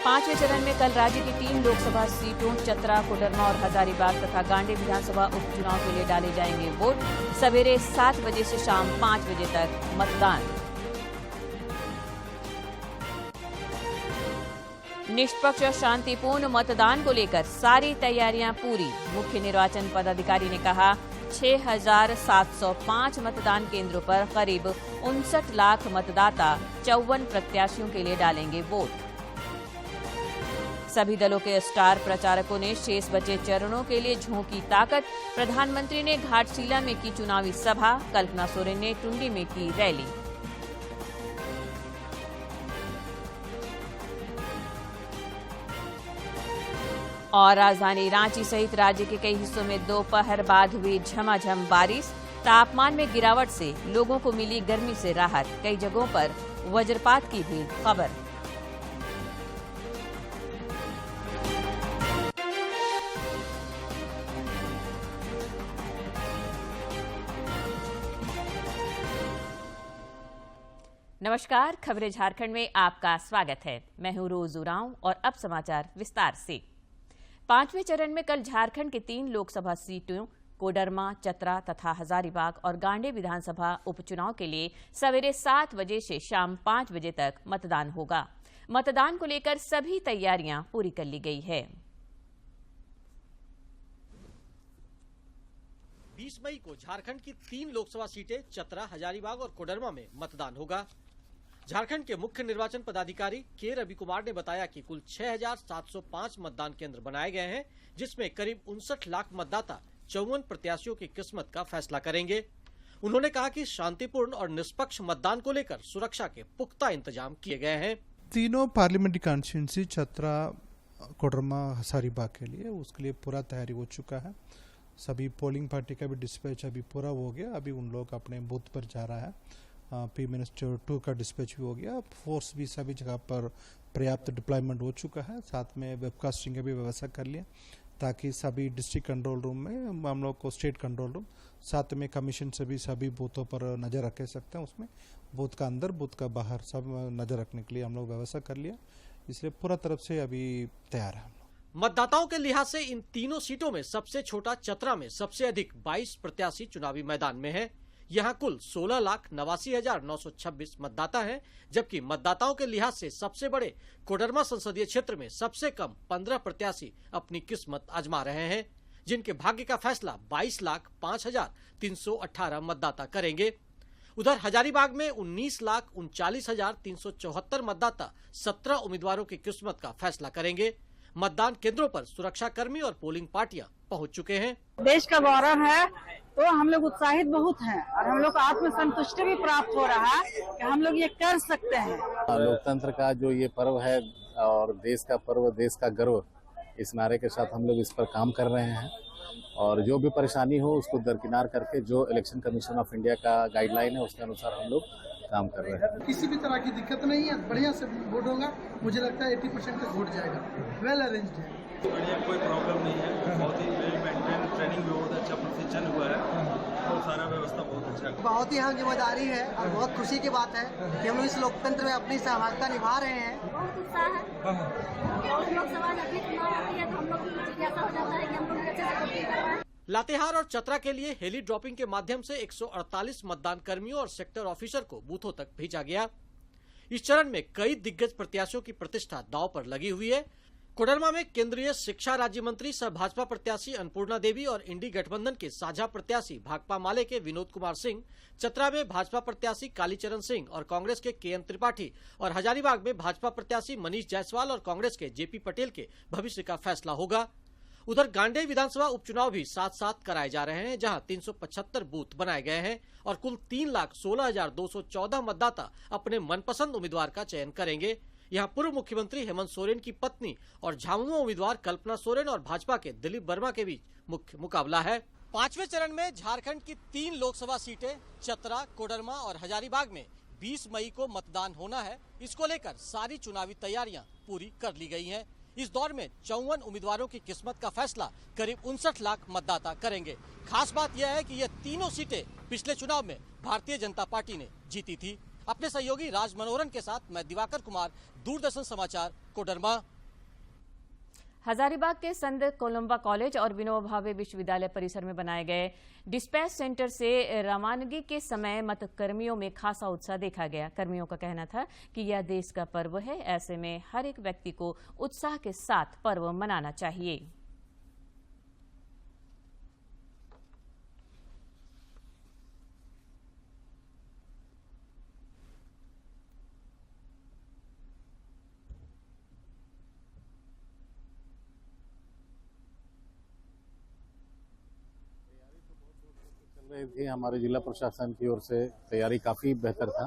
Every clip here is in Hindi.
पांचवें चरण में कल राज्य की 3 लोकसभा सीटों चतरा, कोडरमा और हजारीबाग तथा गांडी विधानसभा उपचुनाव के लिए डाले जाएंगे वोट। सवेरे 7 बजे से शाम 5 बजे तक मतदान। निष्पक्ष और शांतिपूर्ण मतदान को लेकर सारी तैयारियां पूरी। मुख्य निर्वाचन पदाधिकारी ने कहा 6,705 मतदान केंद्रों पर करीब 59 लाख मतदाता 54 प्रत्याशियों के लिए डालेंगे वोट। सभी दलों के स्टार प्रचारकों ने शेष बचे चरणों के लिए झोंकी ताकत। प्रधानमंत्री ने घाटशिला में की चुनावी सभा, कल्पना सोरेन ने टुंडी में की रैली। और राजधानी रांची सहित राज्य के कई हिस्सों में दोपहर बाद हुई झमाझम बारिश। तापमान में गिरावट से लोगों को मिली गर्मी से राहत। कई जगहों पर वज्रपात की भी खबर। नमस्कार, खबरें झारखंड में आपका स्वागत है। मैं हूं रोज उरांव और अब समाचार विस्तार से। पांचवें चरण में कल झारखंड की 3 लोकसभा सीटों कोडरमा, चतरा तथा हजारीबाग और गांडी विधानसभा उपचुनाव के लिए सवेरे 7 बजे से शाम 5 बजे तक मतदान होगा। मतदान को लेकर सभी तैयारियां पूरी कर ली गई है। 20 मई को झारखंड की 3 लोकसभा सीटें चतरा, हजारीबाग और कोडरमा में मतदान होगा। झारखंड के मुख्य निर्वाचन पदाधिकारी के रवि कुमार ने बताया कि कुल 6,705 मतदान केंद्र बनाए गए हैं, जिसमें करीब 59 लाख मतदाता 54 प्रत्याशियों की किस्मत का फैसला करेंगे। उन्होंने कहा कि शांतिपूर्ण और निष्पक्ष मतदान को लेकर सुरक्षा के पुख्ता इंतजाम किए गए हैं। तीनों पार्लियामेंट्री कॉन्स्टिट्यूंसी चतरा, कोडरमा, हजारीबाग के लिए उसके लिए पूरा तैयारी हो चुका है। सभी पोलिंग पार्टी का भी डिस्पैच अभी पूरा हो गया। अभी उन लोग अपने बूथ पर जा रहा है। P-2 का डिस्पैच भी हो गया। फोर्स भी सभी जगह पर पर्याप्त डिप्लॉयमेंट हो चुका है। साथ में वेबकास्टिंग की भी व्यवस्था कर लिया ताकि सभी डिस्ट्रिक्ट कंट्रोल रूम में हम लोग को स्टेट कंट्रोल रूम, साथ में कमीशन से भी सभी बूथों पर नज़र रख सकते हैं। उसमें बूथ का अंदर, बूथ का बाहर सब नज़र रखने के लिए हम लोग व्यवस्था कर लिया। इसलिए पूरा तरफ से अभी तैयार है। मतदाताओं के लिहाज से इन तीनों सीटों में सबसे छोटा चतरा में सबसे अधिक 22 प्रत्याशी चुनावी मैदान में हैं। यहां कुल 16,89,926 मतदाता हैं, जबकि मतदाताओं के लिहाज से सबसे बड़े कोडरमा संसदीय क्षेत्र में सबसे कम 15 प्रत्याशी अपनी किस्मत आजमा रहे हैं, जिनके भाग्य का फैसला 22,05,318 मतदाता करेंगे। उधर हजारीबाग में 19,39,374 मतदाता 17 उम्मीदवारों की किस्मत का फैसला करेंगे। मतदान केंद्रों पर सुरक्षा कर्मी और पोलिंग पार्टियां पहुंच चुके हैं। देश का गौरव है तो हम लोग उत्साहित बहुत हैं और हम लोग को आत्मसंतुष्टि भी प्राप्त हो रहा है कि हम लोग ये कर सकते हैं। लोकतंत्र का जो ये पर्व है और देश का पर्व, देश का गर्व, इस नारे के साथ हम लोग इस पर काम कर रहे हैं और जो भी परेशानी हो उसको दरकिनार करके जो इलेक्शन कमीशन ऑफ इंडिया का गाइडलाइन है उसके अनुसार हम लोग काम कर रहे हैं। किसी भी तरह की दिक्कत नहीं है, बढ़िया से वोट होगा। मुझे लगता है 80% तक वोट जाएगा। वेल अरेंज्ड है, बढ़िया, कोई प्रॉब्लम नहीं है। बहुत ही वेल मेंटेन, ट्रेनिंग भी बहुत अच्छा प्रशिक्षण हुआ है और सारा व्यवस्था बहुत अच्छा है। बहुत ही अहम जिम्मेदारी है और बहुत खुशी की बात है कि हम लोग इस लोकतंत्र में अपनी सहभागिता निभा रहे हैं। बहुत उत्साह है। लोकसभा जब भी चुनाव होती है तो हम लोग जिज्ञासा हो जाता है कि हम लोग अच्छे से वोटिंग करवाएं। लातेहार और चतरा के लिए हेली ड्रॉपिंग के माध्यम से 148 मतदान कर्मियों और सेक्टर ऑफिसर को बूथों तक भेजा गया। इस चरण में कई दिग्गज प्रत्याशियों की प्रतिष्ठा दांव पर लगी हुई है। कोडरमा में केंद्रीय शिक्षा राज्य मंत्री सह भाजपा प्रत्याशी अन्नपूर्णा देवी और इंडी गठबंधन के साझा प्रत्याशी भाकपा माले के विनोद कुमार सिंह, चतरा में भाजपा प्रत्याशी कालीचरण सिंह और कांग्रेस के KN त्रिपाठी और हजारीबाग में भाजपा प्रत्याशी मनीष जायसवाल और कांग्रेस के JP पटेल के भविष्य का फैसला होगा। उधर गांडी विधानसभा उपचुनाव भी साथ साथ कराए जा रहे हैं, जहां 375 बूथ बनाए गए हैं और कुल 3,16,214 मतदाता अपने मनपसंद उम्मीदवार का चयन करेंगे। यहां पूर्व मुख्यमंत्री हेमंत सोरेन की पत्नी और झामुमो उम्मीदवार कल्पना सोरेन और भाजपा के दिलीप वर्मा के बीच मुख्य मुकाबला है। पांचवें चरण में झारखंड की 3 लोकसभा सीटें चतरा, कोडरमा और हजारीबाग में 20 मई को मतदान होना है। इसको लेकर सारी चुनावी तैयारियां पूरी कर ली गई हैं। इस दौर में 54 उम्मीदवारों की किस्मत का फैसला करीब 59 लाख मतदाता करेंगे। खास बात यह है कि ये तीनों सीटें पिछले चुनाव में भारतीय जनता पार्टी ने जीती थी। अपने सहयोगी राज मनोहरन के साथ मैं दिवाकर कुमार, दूरदर्शन समाचार, कोडरमा। हजारीबाग के संत कोलंबा कॉलेज और विनोबा भावे विश्वविद्यालय परिसर में बनाए गए डिस्पैच सेंटर से रवानगी के समय मतकर्मियों में खासा उत्साह देखा गया। कर्मियों का कहना था कि यह देश का पर्व है, ऐसे में हर एक व्यक्ति को उत्साह के साथ पर्व मनाना चाहिए। रही थी। हमारे जिला प्रशासन की ओर से तैयारी काफ़ी बेहतर था।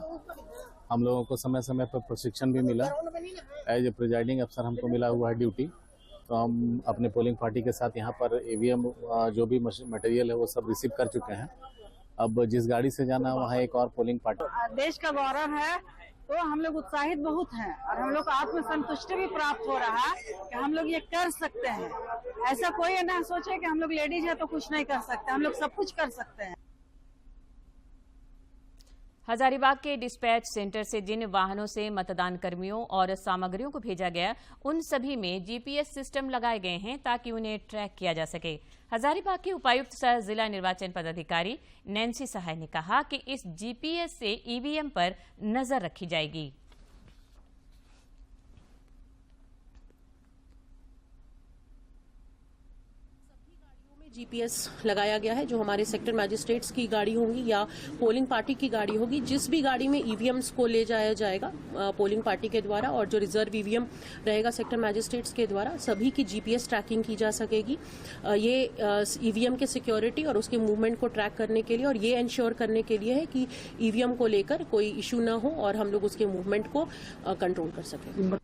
हम लोगों को समय समय पर प्रशिक्षण भी मिला। एज ए प्रिजाइडिंग अफसर हमको मिला हुआ है ड्यूटी, तो हम अपने पोलिंग पार्टी के साथ यहाँ पर ईवीएम जो भी मटेरियल है वो सब रिसीव कर चुके हैं। अब जिस गाड़ी से जाना वहाँ एक और पोलिंग पार्टी। देश का गौरव है, तो हम लोग उत्साहित बहुत हैं और हम लोग को आत्मसंतुष्टि भी प्राप्त हो रहा है कि हम लोग ये कर सकते हैं। ऐसा कोई ना सोचे कि हम लोग लेडीज है तो कुछ नहीं कर सकते, हम लोग सब कुछ कर सकते हैं। हजारीबाग के डिस्पैच सेंटर से जिन वाहनों से मतदान कर्मियों और सामग्रियों को भेजा गया, उन सभी में जीपीएस सिस्टम लगाए गए हैं ताकि उन्हें ट्रैक किया जा सके। हजारीबाग के उपायुक्त सह जिला निर्वाचन पदाधिकारी नैन्सी सहाय ने कहा कि इस जीपीएस से ईवीएम पर नजर रखी जाएगी। जीपीएस लगाया गया है। जो हमारे सेक्टर मैजिस्ट्रेट्स की गाड़ी होगी या पोलिंग पार्टी की गाड़ी होगी, जिस भी गाड़ी में ईवीएम्स को ले जाया जाएगा पोलिंग पार्टी के द्वारा और जो रिजर्व ईवीएम रहेगा सेक्टर मैजिस्ट्रेट्स के द्वारा, सभी की जीपीएस ट्रैकिंग की जा सकेगी। ये ईवीएम के सिक्योरिटी और उसके मूवमेंट को ट्रैक करने के लिए और ये इंश्योर करने के लिए है कि ईवीएम को लेकर कोई इशू ना हो और हम लोग उसके मूवमेंट को कंट्रोल कर सकें।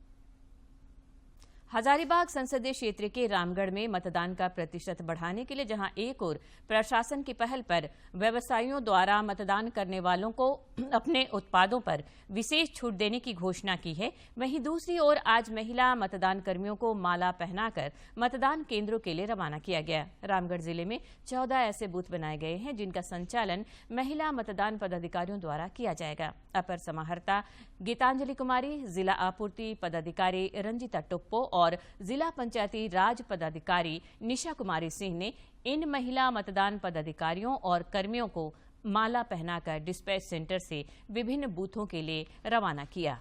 हजारीबाग संसदीय क्षेत्र के रामगढ़ में मतदान का प्रतिशत बढ़ाने के लिए जहां एक ओर प्रशासन की पहल पर व्यवसायियों द्वारा मतदान करने वालों को अपने उत्पादों पर विशेष छूट देने की घोषणा की है, वहीं दूसरी ओर आज महिला मतदान कर्मियों को माला पहनाकर मतदान केंद्रों के लिए रवाना किया गया। रामगढ़ जिले में 14 ऐसे बूथ बनाए गए हैं जिनका संचालन महिला मतदान पदाधिकारियों द्वारा किया जाएगा। अपर समाहर्ता गीतांजलि कुमारी, जिला आपूर्ति पदाधिकारी रंजिता टुप्पो और जिला पंचायती राज पदाधिकारी निशा कुमारी सिंह ने इन महिला मतदान पदाधिकारियों और कर्मियों को माला पहनाकर डिस्पैच सेंटर से विभिन्न बूथों के लिए रवाना किया।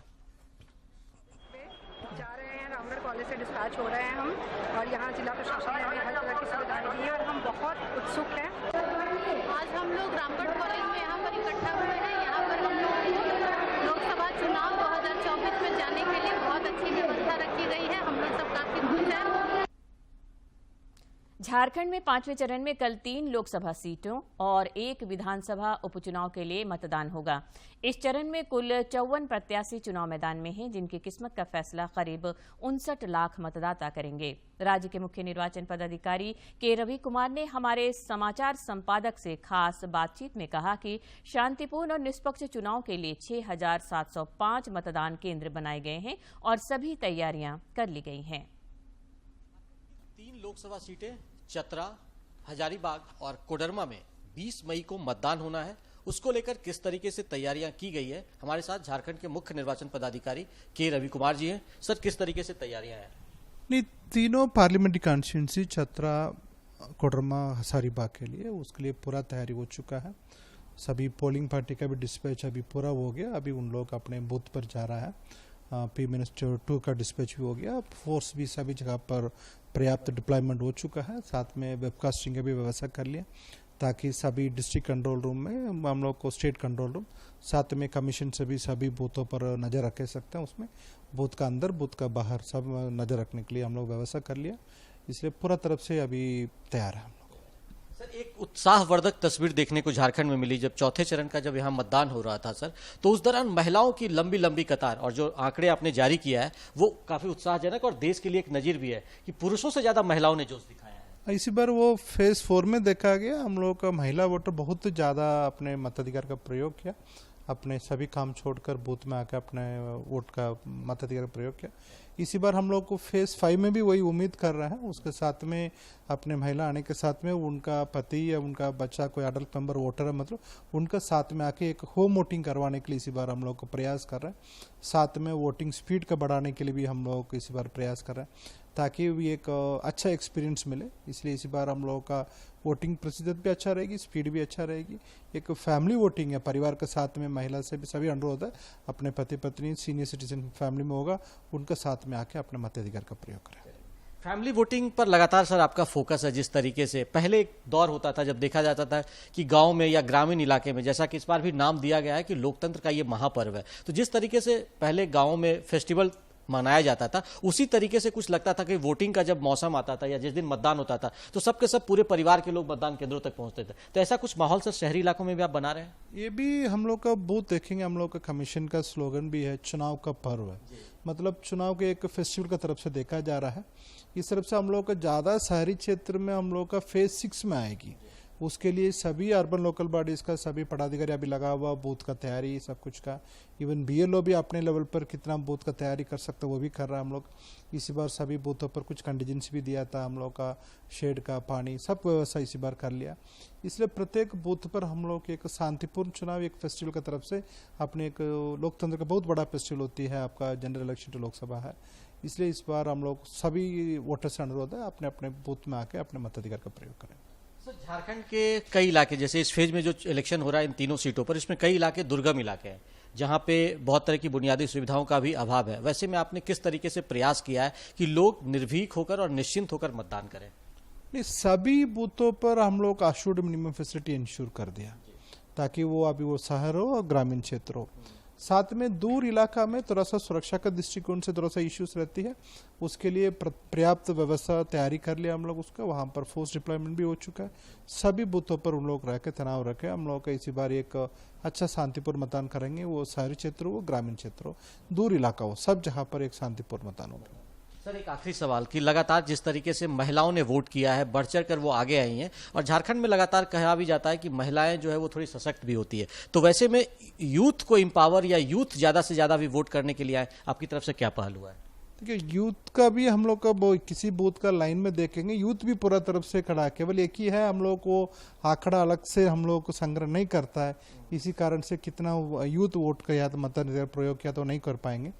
जा रहे हैं, रामगढ़ कॉलेज से डिस्पैच हो रहे हैं हम, और यहाँ जिला प्रशासन ने हमें हर तरह की सुविधाएं दी हैं और हम बहुत उत्सुक हैं। आज हम लोग रामगढ़ कॉलेज में यहाँ पर इकट्ठा हुए हैं। यहाँ पर हम लोग लोकसभा चुनाव 2024 में जाने के लिए बहुत अच्छी व्यवस्था रखी गई है। हम लोग सब काफी खुश हैं। झारखंड में 5वें चरण में कल 3 लोकसभा सीटों और 1 विधानसभा उपचुनाव के लिए मतदान होगा। इस चरण में कुल 54 प्रत्याशी चुनाव मैदान में हैं, जिनकी किस्मत का फैसला करीब 59 लाख मतदाता करेंगे। राज्य के मुख्य निर्वाचन पदाधिकारी के रवि कुमार ने हमारे समाचार संपादक से खास बातचीत में कहा कि शांतिपूर्ण और निष्पक्ष चुनाव के लिए 6,705 मतदान केंद्र बनाए गए हैं और सभी तैयारियां कर ली गई हैं। 3 लोकसभा सीटें चतरा, हजारीबाग और कोडरमा में 20 मई को मतदान होना है। उसको लेकर किस तरीके से तैयारियां की गई है, हमारे साथ झारखंड के मुख्य निर्वाचन पदाधिकारी के रवि कुमार जी हैं। सर, किस तरीके से तैयारियां हैं? नहीं, तीनों पार्लियामेंट्री कॉन्स्टिट्यूंसी चतरा, कोडरमा, हजारीबाग के लिए उसके लिए पूरा तैयारी हो चुका है। सभी पोलिंग पार्टी का भी डिस्पैच अभी पूरा हो गया। अभी उन लोग अपने बूथ पर जा रहा है। P-2 का डिस्पैच भी हो गया। फोर्स भी सभी जगह पर पर्याप्त डिप्लॉयमेंट हो चुका है। साथ में वेबकास्टिंग का भी व्यवस्था कर लिया ताकि सभी डिस्ट्रिक्ट कंट्रोल रूम में हम लोग को स्टेट कंट्रोल रूम, साथ में कमीशन से भी सभी बूथों पर नज़र रख सकते हैं। उसमें बूथ का अंदर, बूथ का बाहर सब नज़र रखने के लिए हम लोग व्यवस्था कर लिया। इसलिए पूरा तरफ से अभी तैयार है। सर, एक उत्साहवर्धक तस्वीर देखने को झारखंड में मिली जब चौथे चरण का जब यहाँ मतदान हो रहा था सर, तो उस दौरान महिलाओं की लंबी लंबी कतार, और जो आंकड़े आपने जारी किया है वो काफी उत्साहजनक और देश के लिए एक नजीर भी है कि पुरुषों से ज्यादा महिलाओं ने जोश दिखाया है। इसी बार वो फेज 4 में देखा गया। हम लोग का महिला वोटर बहुत ज़्यादा अपने मताधिकार का प्रयोग किया। अपने सभी काम छोड़कर बूथ में आकर अपने वोट का मताधिकार प्रयोग किया। इसी बार हम लोग को फेज 5 में भी वही उम्मीद कर रहे हैं। उसके साथ में अपने महिला आने के साथ में उनका पति या उनका बच्चा कोई अडल्ट मेंबर वोटर है, मतलब उनका साथ में आके एक होम वोटिंग करवाने के लिए इसी बार हम लोग को प्रयास कर रहे हैं। साथ में वोटिंग स्पीड का बढ़ाने के लिए भी हम लोग इसी बार प्रयास कर रहे हैं ताकि भी एक अच्छा एक्सपीरियंस मिले। इसलिए इसी बार हम लोगों का वोटिंग प्रतिशत भी अच्छा रहेगी, स्पीड भी अच्छा रहेगी। एक फैमिली वोटिंग है, परिवार के साथ में महिला से भी सभी अनुरोध है अपने पति पत्नी सीनियर सिटीजन फैमिली में होगा उनके साथ में आके अपने मताधिकार का प्रयोग करें। फैमिली वोटिंग पर लगातार सर आपका फोकस है। जिस तरीके से पहले एक दौर होता था जब देखा जाता था कि गांव में या ग्रामीण इलाके में, जैसा कि इस बार भी नाम दिया गया है कि लोकतंत्र का ये महापर्व है, तो जिस तरीके से पहले गांव में फेस्टिवल मनाया जाता था उसी तरीके से कुछ लगता था कि वोटिंग का जब मौसम आता था या जिस दिन मतदान होता था तो सबके सब पूरे परिवार के लोग मतदान केंद्रों तक पहुंचते थे। तो ऐसा कुछ माहौल सर शहरी इलाकों में भी आप बना रहे हैं? ये भी हम लोग का बूथ देखेंगे, हम लोग का कमीशन का स्लोगन भी है चुनाव का पर्व है, मतलब चुनाव के एक फेस्टिवल की तरफ से देखा जा रहा है। इस तरफ से हम लोग का ज़्यादा शहरी क्षेत्र में हम लोग का फेज 6 में आएगी। उसके लिए सभी अर्बन लोकल बॉडीज़ का सभी पदाधिकारी अभी लगा हुआ बूथ का तैयारी सब कुछ का। इवन BLO भी अपने लेवल पर कितना बूथ का तैयारी कर सकते वो भी कर रहा है हम लोग। इसी बार सभी बूथों पर कुछ कंडीजेंसी भी दिया था हम लोग का, शेड का, पानी, सब व्यवस्था इसी बार कर लिया। इसलिए प्रत्येक बूथ पर हम लोग एक शांतिपूर्ण चुनाव एक फेस्टिवल की तरफ से अपने एक लोकतंत्र का बहुत बड़ा फेस्टिवल होती है आपका जनरल इलेक्शन टू लोकसभा है। इसलिए इस बार हम लोग सभी वोटर से अनुरोध है अपने अपने बूथ में आके अपने मताधिकार का प्रयोग करें। सर झारखंड के कई इलाके, जैसे इस फेज में जो इलेक्शन हो रहा है इन तीनों सीटों पर, इसमें कई इलाके दुर्गम इलाके हैं जहां पे बहुत तरह की बुनियादी सुविधाओं का भी अभाव है। वैसे में आपने किस तरीके से प्रयास किया है कि लोग निर्भीक होकर और निश्चिंत होकर मतदान करें? नहीं, सभी बूथों पर हम लोग अशुर्ड मिनिमम फैसिलिटी इंश्योर कर दिया ताकि वो अभी वो शहर हो और ग्रामीण क्षेत्र हो। साथ में दूर इलाका में थोड़ा सा सुरक्षा का दृष्टिकोण से थोड़ा सा इश्यूज रहती है, उसके लिए पर्याप्त व्यवस्था तैयारी कर लिया हम लोग उसका। वहाँ पर फोर्स डिप्लॉयमेंट भी हो चुका है। सभी बूथों पर उन लोग रह के तनाव रखे हम लोग का इसी बार एक अच्छा शांतिपूर्ण मतदान करेंगे। वो शहरी क्षेत्र हो, ग्रामीण क्षेत्र हो, दूर इलाका हो, सब जहाँ पर एक शांतिपूर्ण मतदान होगा। सर एक आखिरी सवाल कि लगातार जिस तरीके से महिलाओं ने वोट किया है, बढ़ चढ़ कर वो आगे आई हैं और झारखंड में लगातार कहा भी जाता है कि महिलाएं जो है वो थोड़ी सशक्त भी होती है, तो वैसे में यूथ को एम्पावर या यूथ ज्यादा से ज्यादा भी वोट करने के लिए आए, आपकी तरफ से क्या पहलू है? देखिए यूथ का भी हम लोग का किसी बूथ का लाइन में देखेंगे यूथ भी पूरा तरफ से खड़ा, केवल एक ही है हम लोग को आंकड़ा अलग से हम लोग को संग्रह नहीं करता है। इसी कारण से कितना यूथ वोट का या तो मताधिकार प्रयोग किया तो नहीं कर पाएंगे।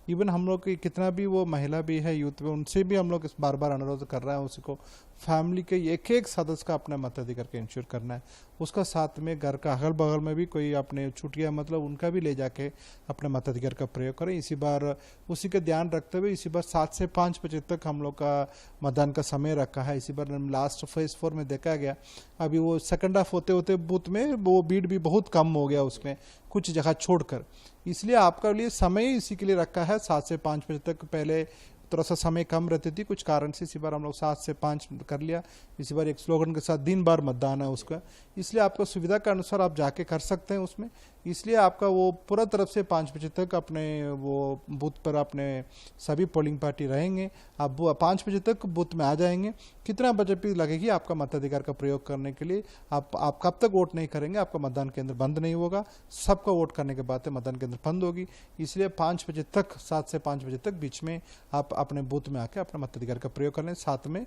इवन हम लोग की कितना भी वो महिला भी है यूथ में, उनसे भी हम लोग इस बार बार अनुरोध कर रहे हैं उसको फैमिली के एक एक सदस्य का अपना मताधिकार का इंश्योर करना है। उसका साथ में घर का अगल बगल में भी कोई अपने छुट्टियाँ मतलब उनका भी ले जाके अपने मताधिकार का प्रयोग करें। इसी बार उसी का ध्यान रखते हुए इसी बार 7 से 5 बजे तक हम लोग का मतदान का समय रखा है। इसी बार लास्ट फेज 4 में देखा गया, अभी वो सेकंड हाफ होते होते बूथ में वो भीड़ भी बहुत कम हो गया उसमें कुछ जगह छोड़कर। इसलिए आपका लिए समय इसी के लिए रखा है 7 से 5 बजे तक। पहले थोड़ा सा समय कम रहती थी कुछ कारण से, इसी बार हम लोग 7 से 5 कर लिया। इसी बार एक स्लोगन के साथ दिन बार मतदान है उसका, इसलिए आपका सुविधा के अनुसार आप जाके कर सकते हैं उसमें। इसलिए आपका वो पूरा तरफ से 5 बजे तक अपने वो बूथ पर अपने सभी पोलिंग पार्टी रहेंगे। आप 5 बजे तक बूथ में आ जाएंगे। कितना बजे भी लगेगी आपका मताधिकार का प्रयोग करने के लिए। आप कब तक वोट नहीं करेंगे आपका मतदान केंद्र बंद नहीं होगा। सबका वोट करने के बाद मतदान केंद्र बंद होगी। इसलिए 5 बजे तक 7 से 5 बजे तक बीच में आप अपने बूथ में आके अपना मताधिकार का प्रयोग कर लें। साथ में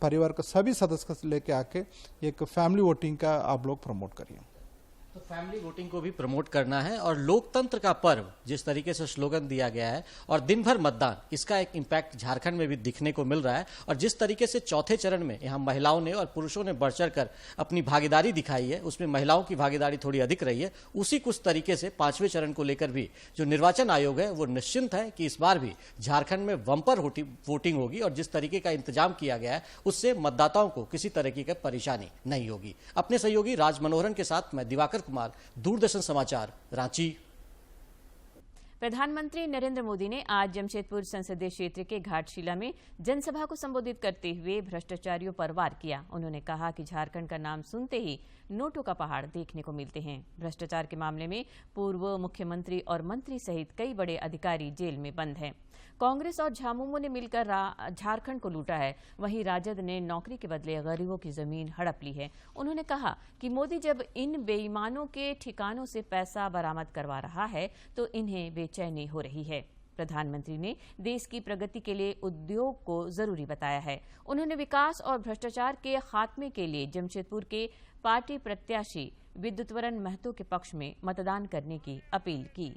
परिवार का सभी सदस्य को लेके आके एक फैमिली वोटिंग का आप लोग प्रमोट करिए। तो फैमिली वोटिंग को भी प्रमोट करना है और लोकतंत्र का पर्व जिस तरीके से स्लोगन दिया गया है और दिन भर मतदान, इसका एक इम्पैक्ट झारखंड में भी दिखने को मिल रहा है। और जिस तरीके से चौथे चरण में यहाँ महिलाओं ने और पुरुषों ने बढ़ चढ़ कर अपनी भागीदारी दिखाई है, उसमें महिलाओं की भागीदारी थोड़ी अधिक रही है। उसी कुछ तरीके से 5वें चरण को लेकर भी जो निर्वाचन आयोग है वो निश्चिंत है कि इस बार भी झारखंड में बम्पर वोटिंग होगी और जिस तरीके का इंतजाम किया गया है उससे मतदाताओं को किसी तरह की परेशानी नहीं होगी। अपने सहयोगी राज मनोहरन के साथ मैं दिवाकर कुमार, दूरदर्शन समाचार, रांची। प्रधानमंत्री नरेंद्र मोदी ने आज जमशेदपुर संसदीय क्षेत्र के घाटशिला में जनसभा को संबोधित करते हुए भ्रष्टाचारियों पर वार किया। उन्होंने कहा कि झारखंड का नाम सुनते ही नोटों का पहाड़ देखने को मिलते हैं। भ्रष्टाचार के मामले में पूर्व मुख्यमंत्री और मंत्री सहित कई बड़े अधिकारी जेल में बंद हैं। कांग्रेस और झामुमो ने मिलकर झारखंड को लूटा है, वहीं राजद ने नौकरी के बदले गरीबों की जमीन हड़प ली है। उन्होंने कहा कि मोदी जब इन बेईमानों के ठिकानों से पैसा बरामद करवा रहा है तो इन्हें बेचैनी हो रही है। प्रधानमंत्री ने देश की प्रगति के लिए उद्योग को जरूरी बताया है। उन्होंने विकास और भ्रष्टाचार के खात्मे के लिए जमशेदपुर के पार्टी प्रत्याशी विद्युतवरण महतो के पक्ष में मतदान करने की अपील की।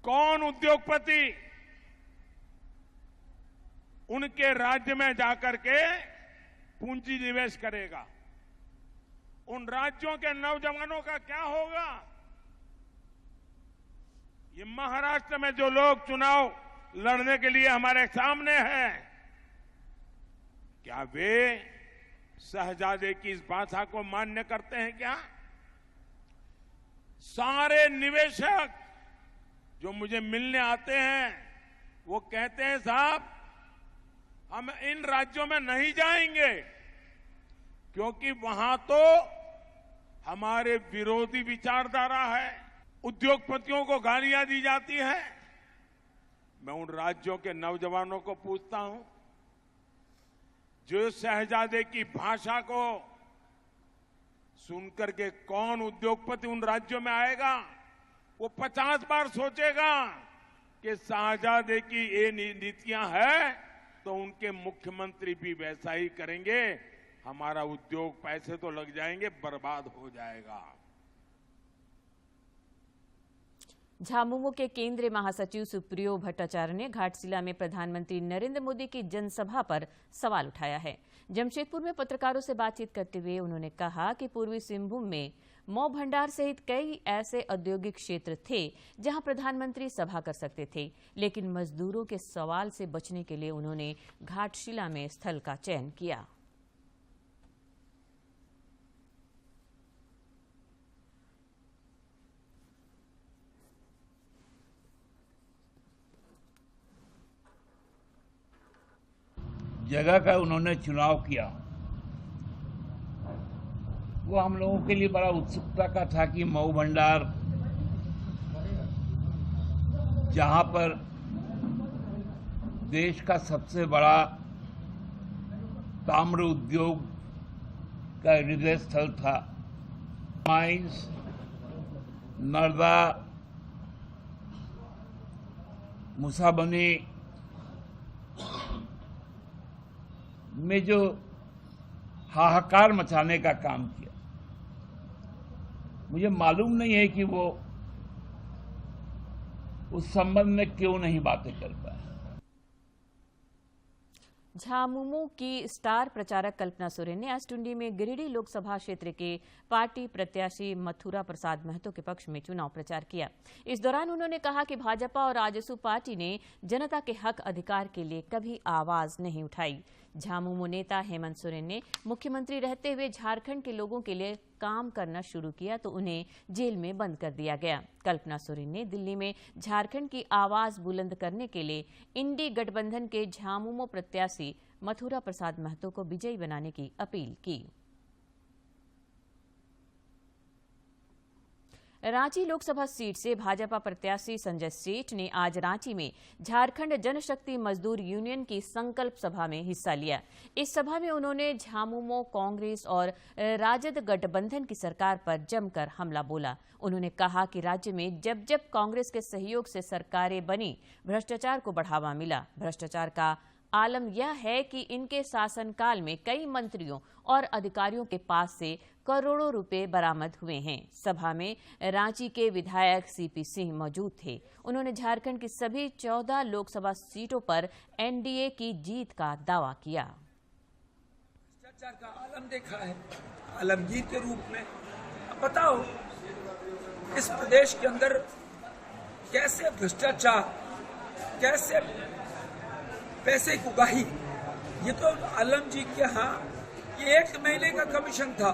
कौन उद्योगपति उनके राज्य में जाकर के पूंजी निवेश करेगा? उन राज्यों के नौजवानों का क्या होगा? ये महाराष्ट्र में जो लोग चुनाव लड़ने के लिए हमारे सामने हैं, क्या वे शहजादे की इस भाषा को मान्य करते हैं क्या? सारे निवेशक जो मुझे मिलने आते हैं वो कहते हैं साहब हम इन राज्यों में नहीं जाएंगे क्योंकि वहां तो हमारे विरोधी विचारधारा है, उद्योगपतियों को गालियां दी जाती है। मैं उन राज्यों के नौजवानों को पूछता हूं, जो शहजादे की भाषा को सुनकर के कौन उद्योगपति उन राज्यों में आएगा? वो 50 बार सोचेगा कि शहजादे की ये नीतियां हैं तो उनके मुख्यमंत्री भी वैसा ही करेंगे, हमारा उद्योग पैसे तो लग जाएंगे, बर्बाद हो जाएगा। झामुमो के केंद्रीय महासचिव सुप्रियो भट्टाचार्य ने घाटशिला में प्रधानमंत्री नरेंद्र मोदी की जनसभा पर सवाल उठाया है। जमशेदपुर में पत्रकारों से बातचीत करते हुए उन्होंने कहा कि पूर्वी सिंहभूम में मऊ भंडार सहित कई ऐसे औद्योगिक क्षेत्र थे जहां प्रधानमंत्री सभा कर सकते थे, लेकिन मजदूरों के सवाल से बचने के लिए उन्होंने घाटशिला में स्थल का चयन किया। जगह का उन्होंने चुनाव किया, वो हम लोगों के लिए बड़ा उत्सुकता का था कि मऊ भंडार, जहां पर देश का सबसे बड़ा ताम्र उद्योग का हृदय स्थल था, माइंस, नर्मदा, मुसाबनी में जो हाहाकार मचाने का काम किया, मुझे मालूम नहीं है कि वो उस संबंध में क्यों नहीं बातें कर पाए। झामुमो की स्टार प्रचारक कल्पना सोरेन ने आज टुंडी में गिरिडीह लोकसभा क्षेत्र के पार्टी प्रत्याशी मथुरा प्रसाद महतो के पक्ष में चुनाव प्रचार किया। इस दौरान उन्होंने कहा कि भाजपा और आजसू पार्टी ने जनता के हक अधिकार के लिए कभी आवाज नहीं उठाई। झामुमो नेता हेमंत सोरेन ने मुख्यमंत्री रहते हुए झारखंड के लोगों के लिए काम करना शुरू किया तो उन्हें जेल में बंद कर दिया गया। कल्पना सोरेन ने दिल्ली में झारखंड की आवाज बुलंद करने के लिए इंडी गठबंधन के झामुमो प्रत्याशी मथुरा प्रसाद महतो को विजयी बनाने की अपील की। रांची लोकसभा सीट से भाजपा प्रत्याशी संजय सेठ ने आज रांची में झारखंड जनशक्ति मजदूर यूनियन की संकल्प सभा में हिस्सा लिया। इस सभा में उन्होंने झामुमो, कांग्रेस और राजद गठबंधन की सरकार पर जमकर हमला बोला। उन्होंने कहा कि राज्य में जब जब कांग्रेस के सहयोग से सरकारें बनी, भ्रष्टाचार को बढ़ावा मिला। भ्रष्टाचार का आलम यह है कि इनके शासनकाल में कई मंत्रियों और अधिकारियों के पास से करोड़ों रुपए बरामद हुए हैं। सभा में रांची के विधायक सीपी सिंह मौजूद थे। उन्होंने झारखंड की सभी 14 लोकसभा सीटों पर एनडीए की जीत का दावा किया। भ्रष्टाचार का आलम देखा है, आलमगीर के रूप में। अब बताओ इस प्रदेश के अंदर कैसे भ्रष्टाचार, कैसे पैसे की उगाही, ये तो आलम जी के यहाँ ये 1 महीने का कमीशन था।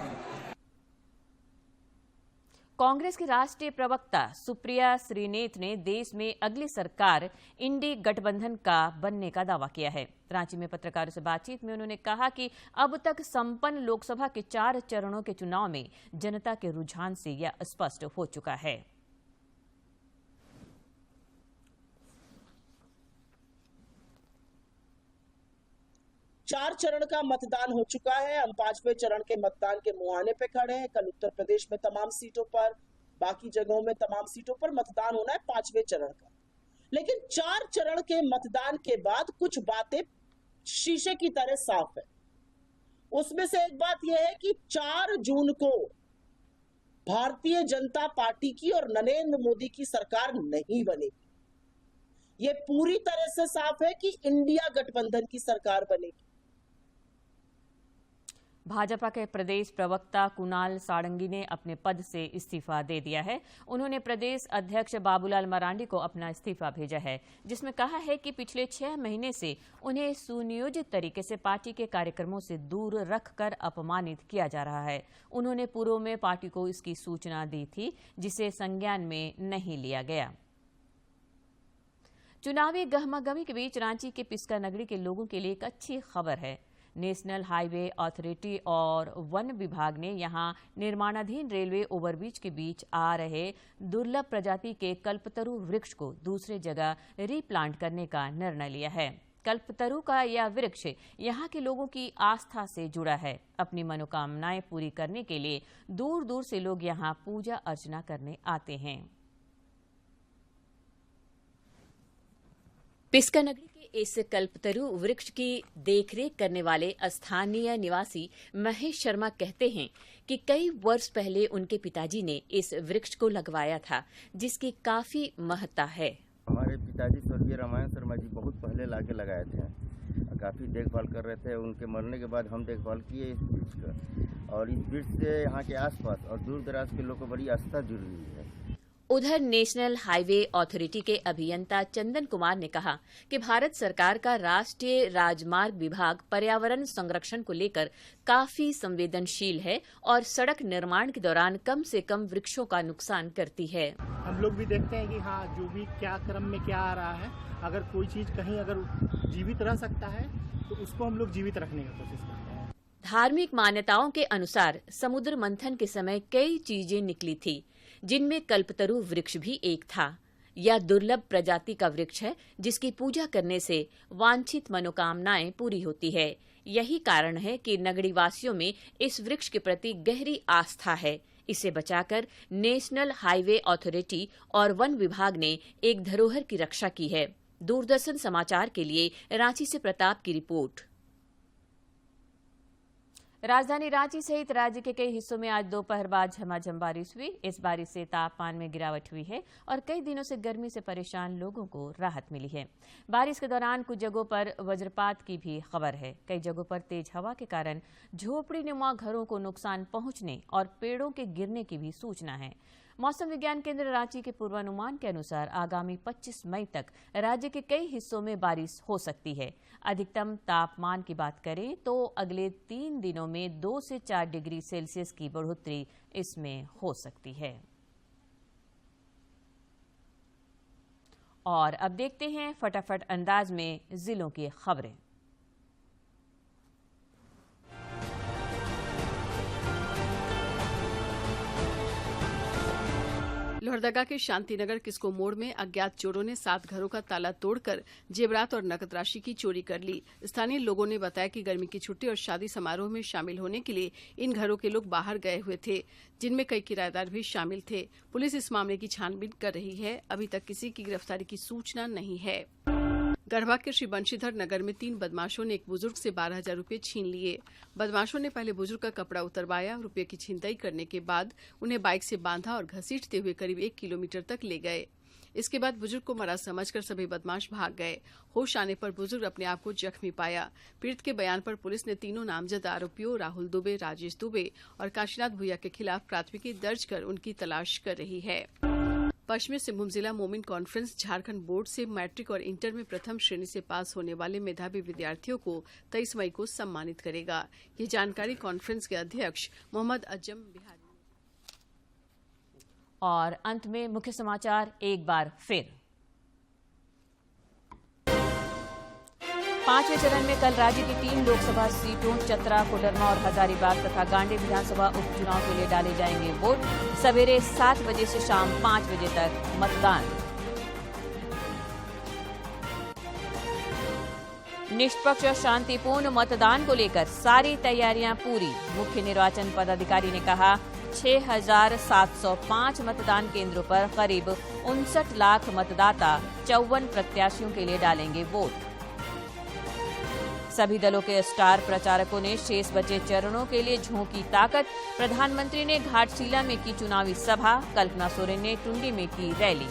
कांग्रेस की राष्ट्रीय प्रवक्ता सुप्रिया श्रीनेत ने देश में अगली सरकार इंडी गठबंधन का बनने का दावा किया है। रांची में पत्रकारों से बातचीत में उन्होंने कहा कि अब तक संपन्न लोकसभा के 4 चरणों के चुनाव में जनता के रुझान से यह स्पष्ट हो चुका है। 4 चरण का मतदान हो चुका है। हम 5वें चरण के मतदान के मुहाने पे खड़े हैं। कल उत्तर प्रदेश में तमाम सीटों पर, बाकी जगहों में तमाम सीटों पर मतदान होना है 5वें चरण का। लेकिन 4 चरण के मतदान के बाद कुछ बातें शीशे की तरह साफ है। उसमें से एक बात यह है कि 4 जून को भारतीय जनता पार्टी की और नरेंद्र मोदी की सरकार नहीं बनेगी। ये पूरी तरह से साफ है कि इंडिया गठबंधन की सरकार बनेगी। भाजपा के प्रदेश प्रवक्ता कुणाल सारंगी ने अपने पद से इस्तीफा दे दिया है। उन्होंने प्रदेश अध्यक्ष बाबूलाल मरांडी को अपना इस्तीफा भेजा है, जिसमें कहा है कि पिछले 6 महीने से उन्हें सुनियोजित तरीके से पार्टी के कार्यक्रमों से दूर रखकर अपमानित किया जा रहा है। उन्होंने पूर्व में पार्टी को इसकी सूचना दी थी, जिसे संज्ञान में नहीं लिया गया। चुनावी गहमागहमी के बीच रांची के पिस्का नगरी के लोगों के लिए एक अच्छी खबर है। नेशनल हाईवे अथॉरिटी और वन विभाग ने यहां निर्माणाधीन रेलवे ओवरब्रिज के बीच आ रहे दुर्लभ प्रजाति के कल्पतरु वृक्ष को दूसरी जगह रीप्लांट करने का निर्णय लिया है। कल्पतरु का यह वृक्ष यहां के लोगों की आस्था से जुड़ा है। अपनी मनोकामनाएं पूरी करने के लिए दूर दूर से लोग यहां पूजा अर्चना करने आते हैं। पिस्का नगरी के इस कल्पतरु वृक्ष की देखरेख करने वाले स्थानीय निवासी महेश शर्मा कहते हैं कि कई वर्ष पहले उनके पिताजी ने इस वृक्ष को लगवाया था, जिसकी काफी महत्ता है। हमारे पिताजी स्वर्गीय रामायण शर्मा जी बहुत पहले लाके लगाए थे, काफी देखभाल कर रहे थे। उनके मरने के बाद हम देखभाल किए इस वृक्ष का, और इस वृक्ष से यहाँ के आसपास और दूर दराज के लोगों को बड़ी आस्था जुड़ी हुई है। उधर नेशनल हाईवे अथॉरिटी के अभियंता चंदन कुमार ने कहा कि भारत सरकार का राष्ट्रीय राजमार्ग विभाग पर्यावरण संरक्षण को लेकर काफी संवेदनशील है और सड़क निर्माण के दौरान कम से कम वृक्षों का नुकसान करती है। हम लोग भी देखते हैं कि हाँ, जो भी क्या क्रम में क्या आ रहा है, अगर कोई चीज कहीं अगर जीवित रह सकता है तो उसको हम लोग जीवित रखने की कोशिश करते हैं। धार्मिक मान्यताओं के अनुसार समुद्र मंथन के समय कई चीजें निकली थी, जिनमें कल्पतरु वृक्ष भी एक था। यह दुर्लभ प्रजाति का वृक्ष है, जिसकी पूजा करने से वांछित मनोकामनाएं पूरी होती है। यही कारण है कि नगरी वासियों में इस वृक्ष के प्रति गहरी आस्था है। इसे बचाकर नेशनल हाईवे अथॉरिटी और वन विभाग ने एक धरोहर की रक्षा की है। दूरदर्शन समाचार के लिए रांची से प्रताप की रिपोर्ट। राजधानी रांची सहित राज्य के कई हिस्सों में आज दोपहर बाद झमाझम बारिश हुई। इस बारिश से तापमान में गिरावट हुई है और कई दिनों से गर्मी से परेशान लोगों को राहत मिली है। बारिश के दौरान कुछ जगहों पर वज्रपात की भी खबर है। कई जगहों पर तेज हवा के कारण झोपड़ी नुमा घरों को नुकसान पहुंचने और पेड़ों के गिरने की भी सूचना है। मौसम विज्ञान केंद्र रांची के पूर्वानुमान के अनुसार आगामी 25 मई तक राज्य के कई हिस्सों में बारिश हो सकती है। अधिकतम तापमान की बात करें तो अगले 3 दिनों में 2 से 4 डिग्री सेल्सियस की बढ़ोतरी इसमें हो सकती है। और अब देखते हैं फटाफट अंदाज में जिलों की खबरें। लोहरदगा के शांतिनगर किस्को मोड़ में अज्ञात चोरों ने 7 घरों का ताला तोड़कर जेवरात और नकद राशि की चोरी कर ली। स्थानीय लोगों ने बताया कि गर्मी की छुट्टी और शादी समारोह में शामिल होने के लिए इन घरों के लोग बाहर गए हुए थे, जिनमें कई किराएदार भी शामिल थे। पुलिस इस मामले की छानबीन कर रही है। अभी तक किसी की गिरफ्तारी की सूचना नहीं है। गढ़वा के श्री बंशीधर नगर में 3 बदमाशों ने एक बुजुर्ग से 12,000 रुपये छीन लिए। बदमाशों ने पहले बुजुर्ग का कपड़ा उतरवाया, रुपये की छिनताई करने के बाद उन्हें बाइक से बांधा और घसीटते हुए करीब 1 किलोमीटर तक ले गए। इसके बाद बुजुर्ग को मरा समझकर सभी बदमाश भाग गए। होश आने पर बुजुर्ग अपने आप को जख्मी पाया। पीड़ित के बयान पर पुलिस ने तीनों नामजद आरोपियों राहुल दुबे, राजेश दुबे और काशीनाथ भुइया के खिलाफ प्राथमिकी दर्ज कर उनकी तलाश कर रही है। पश्चिमी सिंहभूम जिला मोमिन कॉन्फ्रेंस झारखंड बोर्ड से मैट्रिक और इंटर में प्रथम श्रेणी से पास होने वाले मेधावी विद्यार्थियों को 23 मई को सम्मानित करेगा। ये जानकारी कॉन्फ्रेंस के अध्यक्ष मोहम्मद अज्जम बिहारी। और अंत में मुख्य समाचार एक बार फिर। 5वें चरण में कल राज्य की 3 लोकसभा सीटों चतरा, कोडरमा और हजारीबाग तथा गांधी विधानसभा उपचुनाव के लिए डाले जाएंगे वोट। सवेरे 7 बजे से शाम 5 बजे तक मतदान। निष्पक्ष और शांतिपूर्ण मतदान को लेकर सारी तैयारियां पूरी। मुख्य निर्वाचन पदाधिकारी ने कहा 6,705 मतदान केंद्रों पर करीब 59 लाख मतदाता 54 प्रत्याशियों के लिए डालेंगे वोट। सभी दलों के स्टार प्रचारकों ने शेष बचे चरणों के लिए झोंकी ताकत। प्रधानमंत्री ने घाटशिला में की चुनावी सभा, कल्पना सोरेन ने टुंडी में की रैली।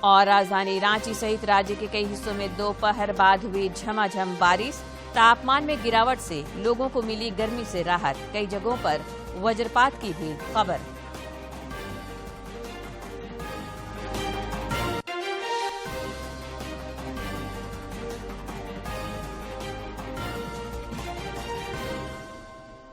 और राजधानी रांची सहित राज्य के कई हिस्सों में दोपहर बाद हुई झमाझम बारिश। तापमान में गिरावट से लोगों को मिली गर्मी से राहत। कई जगहों पर वज्रपात की भी खबर।